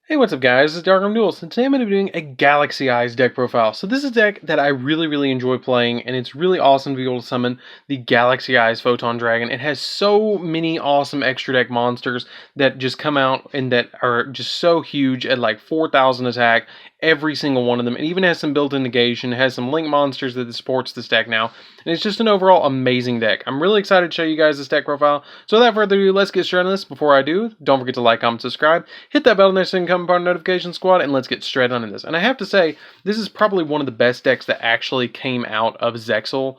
Hey, what's up guys, it's DarkArmedDuelist, and today I'm going to be doing a Galaxy Eyes deck profile. So this is a deck that I really enjoy playing, and it's really awesome to be able to summon the Galaxy Eyes Photon Dragon. It has so many awesome extra deck monsters that just come out and that are just so huge at like 4,000 attack, every single one of them. It even has some built-in negation, it has some link monsters that supports this deck now, and it's just an overall amazing deck. I'm really excited to show you guys this deck profile, so without further ado, let's get straight on this. Before I do, don't forget to like, comment, subscribe, hit that bell next to become part of the notification squad, and let's get straight on into this. And I have to say, this is probably one of the best decks that actually came out of Zexal.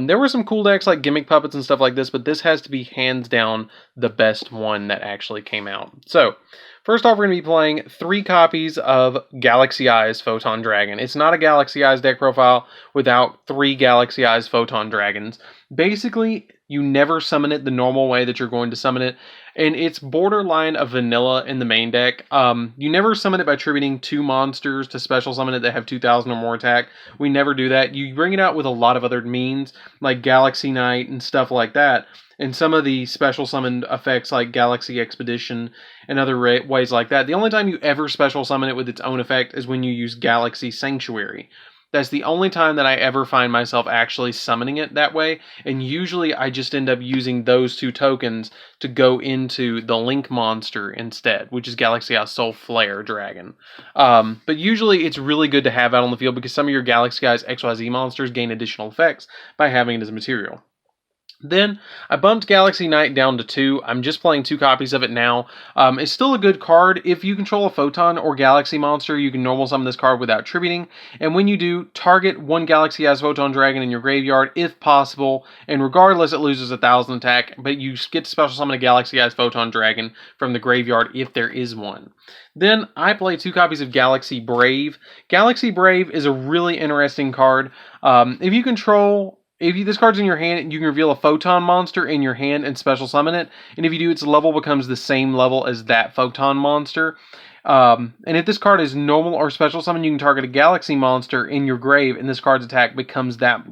There were some cool decks like Gimmick Puppets and stuff like this, but this has to be hands down the best one that actually came out. So, first off, we're going to be playing 3 copies of Galaxy Eyes Photon Dragon. It's not a Galaxy Eyes deck profile without 3 Galaxy Eyes Photon Dragons. Basically, you never summon it the normal way that you're going to summon it, and it's borderline of vanilla in the main deck. You never summon it by attributing 2 monsters to special summon it that have 2,000 or more attack. We never do that. You bring it out with a lot of other means, like Galaxy Knight and stuff like that, and some of the special summoned effects like Galaxy Expedition and other ways like that. The only time you ever special summon it with its own effect is when you use Galaxy Sanctuary. That's the only time that I ever find myself actually summoning it that way, and usually I just end up using those 2 tokens to go into the Link monster instead, which is Galaxy Eyes Soul Flare Dragon. But usually it's really good to have out on the field because some of your Galaxy Eyes XYZ monsters gain additional effects by having it as material. Then I bumped Galaxy Knight down to 2. I'm just playing 2 copies of it now. It's still a good card. If you control a Photon or Galaxy monster, you can normal summon this card without tributing. And when you do, target 1 Galaxy Eyes Photon Dragon in your graveyard if possible. And regardless, it loses 1,000 attack, but you get to special summon a Galaxy Eyes Photon Dragon from the graveyard if there is one. Then I play 2 copies of Galaxy Brave. Galaxy Brave is a really interesting card. If this card's in your hand, you can reveal a Photon monster in your hand and special summon it. And if you do, its level becomes the same level as that Photon monster. And if this card is normal or special summon, you can target a Galaxy monster in your grave, and this card's attack becomes that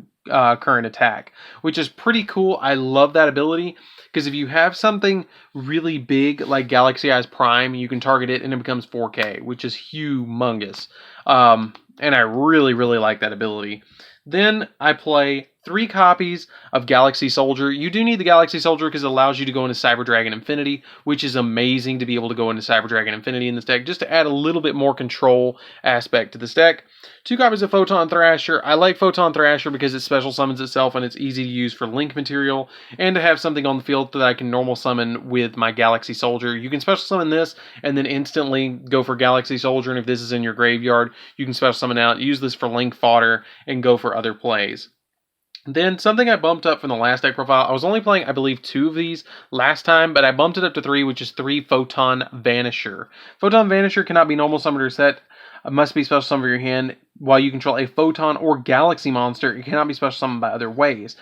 current attack, which is pretty cool. I love that ability, because if you have something really big like Galaxy Eyes Prime, you can target it and it becomes 4K, which is humongous. And I really like that ability. Then I play 3 copies of Galaxy Soldier. You do need the Galaxy Soldier because it allows you to go into Cyber Dragon Infinity, which is amazing to be able to go into Cyber Dragon Infinity in this deck, just to add a little bit more control aspect to this deck. 2 copies of Photon Thrasher. I like Photon Thrasher because it special summons itself and it's easy to use for link material, and to have something on the field that I can normal summon with my Galaxy Soldier. You can special summon this and then instantly go for Galaxy Soldier, and if this is in your graveyard, you can special summon out, use this for link fodder, and go for other plays. Then something I bumped up from the last deck profile. I was only playing, I believe, 2 of these last time, but I bumped it up to 3, which is 3 Photon Vanisher. Photon Vanisher cannot be normal summoned or set. It must be special summoned from your hand. While you control a Photon or Galaxy monster, it cannot be special summoned by other ways.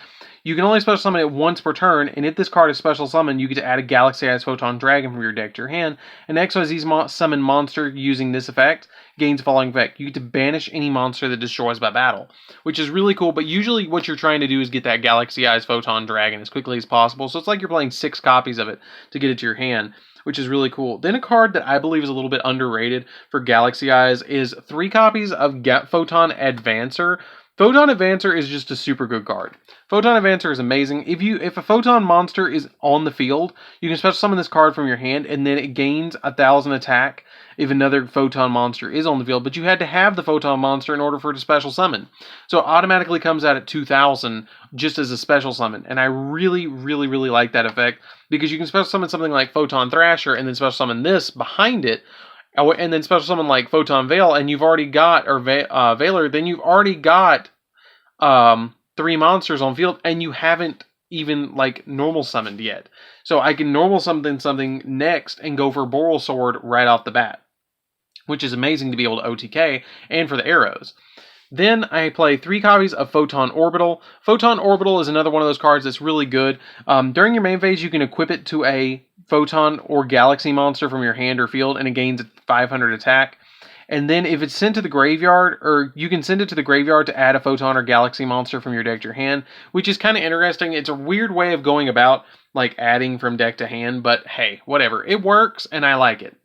You can only special summon it once per turn, and if this card is special summoned, you get to add a Galaxy Eyes Photon Dragon from your deck to your hand. An XYZ summon monster using this effect gains the following effect. You get to banish any monster that destroys by battle, which is really cool, but usually what you're trying to do is get that Galaxy Eyes Photon Dragon as quickly as possible, so it's like you're playing 6 copies of it to get it to your hand, which is really cool. Then a card that I believe is a little bit underrated for Galaxy Eyes is 3 copies of Photon Advancer. Photon Advancer is just a super good card. Photon Advancer is amazing. If a Photon monster is on the field, you can special summon this card from your hand, and then it gains 1,000 attack if another Photon monster is on the field, but you had to have the Photon monster in order for it to special summon. So it automatically comes out at 2,000 just as a special summon, and I really like that effect, because you can special summon something like Photon Thrasher and then special summon this behind it, and then special summon like Photon Veil, and you've already got, or Veiler, then you've already got 3 monsters on field, and you haven't even like normal summoned yet. So I can normal summon something next and go for Boral Sword right off the bat, which is amazing to be able to OTK, and for the arrows. Then I play 3 copies of Photon Orbital. Photon Orbital is another one of those cards that's really good. During your main phase, you can equip it to a Photon or Galaxy monster from your hand or field, and it gains 500 attack. And then if it's sent to the graveyard, or you can send it to the graveyard to add a Photon or Galaxy monster from your deck to your hand, which is kind of interesting. It's a weird way of going about like adding from deck to hand, but hey, whatever. It works, and I like it.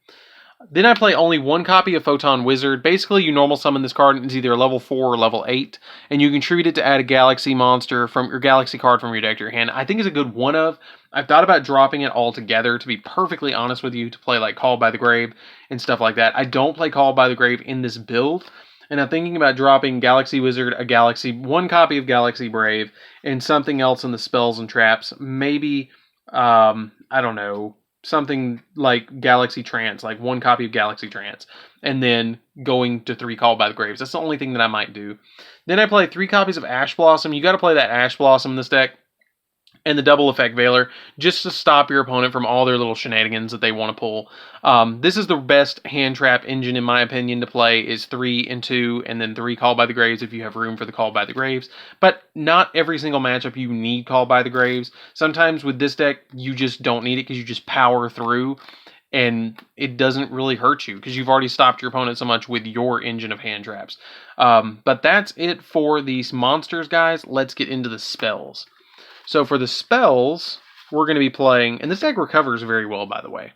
Then I play only one copy of Photon Wizard. Basically, you normal summon this card, and it's either level 4 or level 8, and you contribute it to add a Galaxy monster from your Galaxy card from your deck to your hand. I think it's a good one of. I've thought about dropping it all together, to be perfectly honest with you, to play like Called by the Grave and stuff like that. I don't play Called by the Grave in this build, and I'm thinking about dropping Galaxy Wizard, one copy of Galaxy Brave, and something else in the spells and traps. Maybe, I don't know, something like Galaxy Trance, like one copy of Galaxy Trance, and then going to 3 Called by the Graves. That's the only thing that I might do. Then I play 3 copies of Ash Blossom. You got to play that Ash Blossom in this deck, and the double effect Veiler, just to stop your opponent from all their little shenanigans that they want to pull. This is the best hand trap engine, in my opinion, to play, is 3 and 2, and then 3 Called by the Graves if you have room for the Called by the Graves. But not every single matchup you need Called by the Graves. Sometimes with this deck, you just don't need it because you just power through, and it doesn't really hurt you because you've already stopped your opponent so much with your engine of hand traps. But that's it for these monsters, guys. Let's get into the spells. So for the spells, we're going to be playing, and this deck recovers very well, by the way.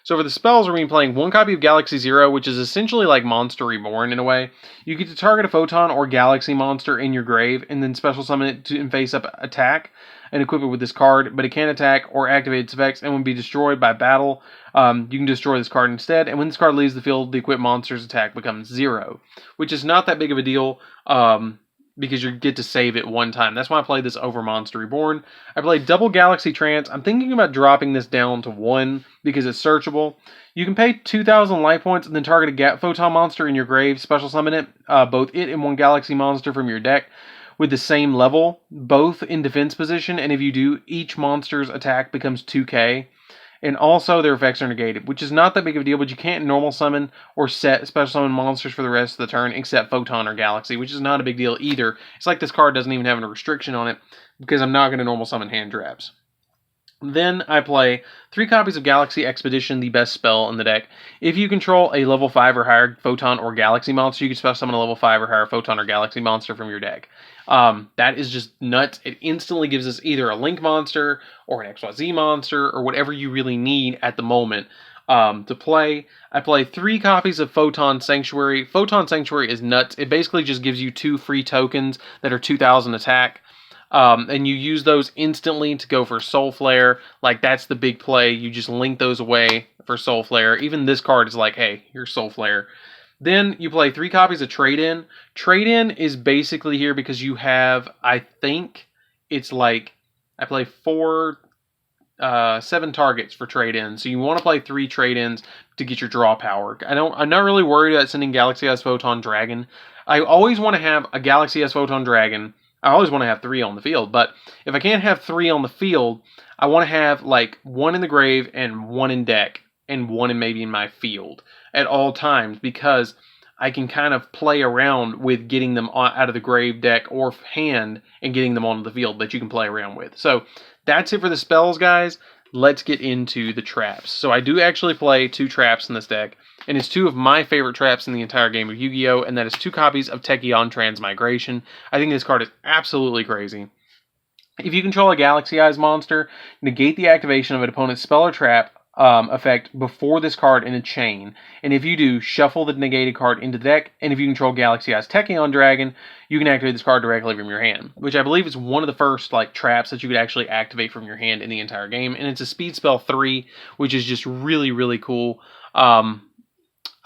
So for the spells, we're going to be playing one copy of Galaxy Zero, which is essentially like Monster Reborn in a way. You get to target a Photon or Galaxy monster in your grave, and then special summon it to face-up attack, and equip it with this card, but it can't attack or activate its effects, and when be destroyed by battle, you can destroy this card instead, and when this card leaves the field, the equipped monster's attack becomes 0, which is not that big of a deal, because you get to save it one time. That's why I played this over Monster Reborn. I played double Galaxy Trance. I'm thinking about dropping this down to 1 because it's searchable. You can pay 2,000 life points and then target a Photon monster in your grave, special summon it, both it and one Galaxy monster from your deck with the same level, both in defense position, and if you do, each monster's attack becomes 2k. And also their effects are negated, which is not that big of a deal, but you can't normal summon or set special summon monsters for the rest of the turn except Photon or Galaxy, which is not a big deal either. It's like this card doesn't even have a restriction on it because I'm not going to normal summon hand traps. Then I play 3 copies of Galaxy Expedition, the best spell in the deck. If you control a level 5 or higher Photon or Galaxy monster, you can special summon a level 5 or higher Photon or Galaxy monster from your deck. That is just nuts. It instantly gives us either a Link monster or an XYZ monster or whatever you really need at the moment to play. I play 3 copies of Photon Sanctuary. Photon Sanctuary is nuts. It basically just gives you 2 free tokens that are 2,000 attack. And you use those instantly to go for Soul Flare. Like, that's the big play. You just link those away for Soul Flare. Even this card is like, hey, here's Soul Flare. Then you play 3 copies of Trade-In. Trade-In is basically here because you have, I think, it's like, I play 7 targets for Trade-In. So you want to play 3 Trade-Ins to get your draw power. I'm not really worried about sending Galaxy S Photon Dragon. I always want to have a Galaxy S Photon Dragon. I always want to have 3 on the field, but if I can't have 3 on the field, I want to have like 1 in the grave and 1 in deck and 1 in maybe in my field at all times, because I can kind of play around with getting them out of the grave, deck, or hand and getting them onto the field that you can play around with. So that's it for the spells, guys. Let's get into the traps. So I do actually play 2 traps in this deck, and it's 2 of my favorite traps in the entire game of Yu-Gi-Oh!, and that is 2 copies of Tachyon Transmigration. I think this card is absolutely crazy. If you control a Galaxy Eyes monster, negate the activation of an opponent's spell or trap effect before this card in a chain, and if you do, shuffle the negated card into the deck, and if you control Galaxy Eyes Tachyon Dragon, you can activate this card directly from your hand, which I believe is one of the first like traps that you could actually activate from your hand in the entire game, and it's a speed spell 3, which is just really, really cool.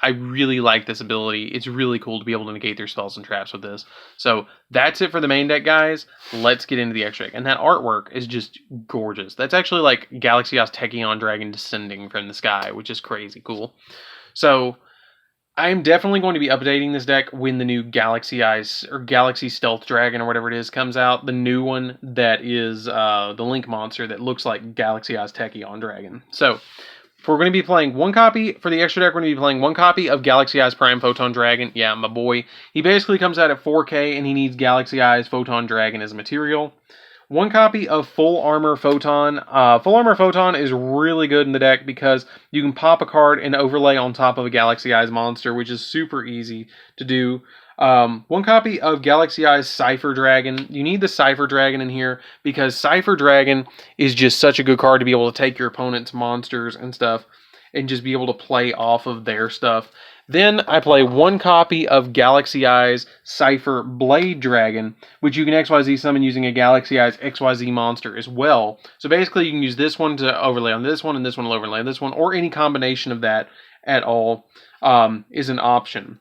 I really like this ability. It's really cool to be able to negate their spells and traps with this. So that's it for the main deck, guys. Let's get into the extra deck. And that artwork is just gorgeous. That's actually like Galaxy Eyes Tachyon Dragon descending from the sky, which is crazy cool. So I'm definitely going to be updating this deck when the new Galaxy Eyes or Galaxy Stealth Dragon or whatever it is comes out. The new one that is the Link monster that looks like Galaxy Eyes Tachyon Dragon. So we're going to be playing 1 copy. For the extra deck, we're going to be playing 1 copy of Galaxy Eyes Prime Photon Dragon. Yeah, my boy. He basically comes out at 4k, and he needs Galaxy Eyes Photon Dragon as material. 1 copy of Full Armor Photon. Full Armor Photon is really good in the deck because you can pop a card and overlay on top of a Galaxy Eyes monster, which is super easy to do. 1 copy of Galaxy Eyes Cypher Dragon. You need the Cypher Dragon in here because Cypher Dragon is just such a good card to be able to take your opponent's monsters and stuff and just be able to play off of their stuff. Then I play one copy of Galaxy Eyes Cypher Blade Dragon, which you can XYZ summon using a Galaxy Eyes XYZ monster as well. So basically you can use this one to overlay on this one, and this one will overlay on this one, or any combination of that at all is an option.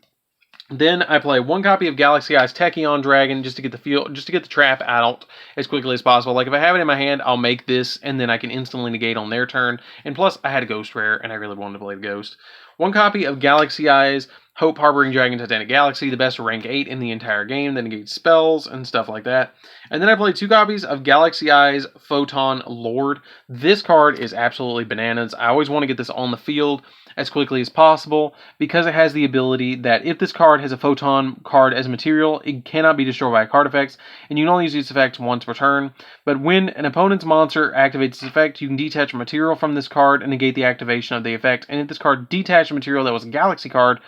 Then I play one copy of Galaxy Eyes Tachyon Dragon just to get the trap out as quickly as possible. Like if I have it in my hand, I'll make this, and then I can instantly negate on their turn. And plus, I had a Ghost Rare, and I really wanted to play the Ghost. One copy of Galaxy Eyes Hope Harboring Dragon Titanic Galaxy, the best rank 8 in the entire game, that negates spells and stuff like that. And then I played two copies of Galaxy Eyes Photon Lord. This card is absolutely bananas. I always want to get this on the field as quickly as possible because it has the ability that if this card has a Photon card as a material, it cannot be destroyed by card effects, and you can only use its effect once per turn. But when an opponent's monster activates its effect, you can detach material from this card and negate the activation of the effect. And if this card detached a material that was a Galaxy card,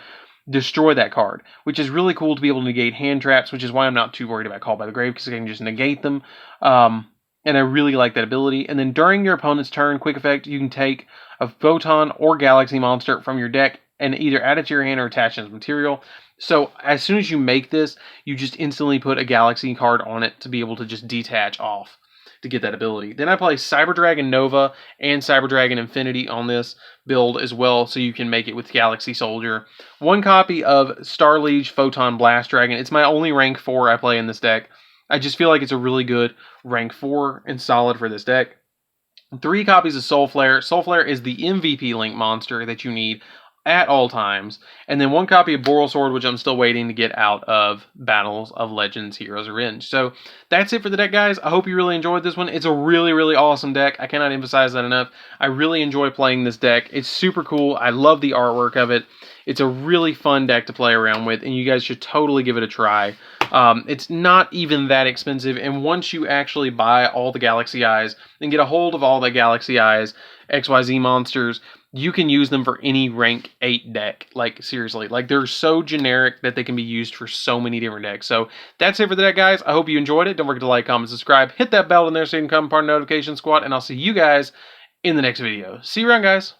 destroy that card, which is really cool to be able to negate hand traps, which is why I'm not too worried about Call by the Grave, because I can just negate them. And I really like that ability. And then during your opponent's turn, quick effect, you can take a Photon or Galaxy monster from your deck and either add it to your hand or attach it as material. So as soon as you make this, you just instantly put a Galaxy card on it to be able to just detach off to get that ability. Then I play Cyber Dragon Nova and Cyber Dragon Infinity on this build as well, so you can make it with Galaxy Soldier. One copy of Star Liege Photon Blast Dragon. It's my only rank 4 I play in this deck. I just feel like it's a really good rank 4 and solid for this deck. 3 copies of Soul Flare. Soul Flare is the MVP Link monster that you need at all times. And then 1 copy of Boral Sword, which I'm still waiting to get out of Battles of Legends Heroes Revenge. So that's it for the deck, guys. I hope you really enjoyed this one. It's a really, really awesome deck. I cannot emphasize that enough. I really enjoy playing this deck. It's super cool. I love the artwork of it. It's a really fun deck to play around with, and you guys should totally give it a try. It's not even that expensive, and once you actually buy all the Galaxy Eyes and get a hold of all the Galaxy Eyes XYZ monsters, you can use them for any rank 8 deck. Like, seriously. Like, they're so generic that they can be used for so many different decks. So, that's it for the deck, guys. I hope you enjoyed it. Don't forget to like, comment, subscribe. Hit that bell in there so you can become part of the notification squad, and I'll see you guys in the next video. See you around, guys.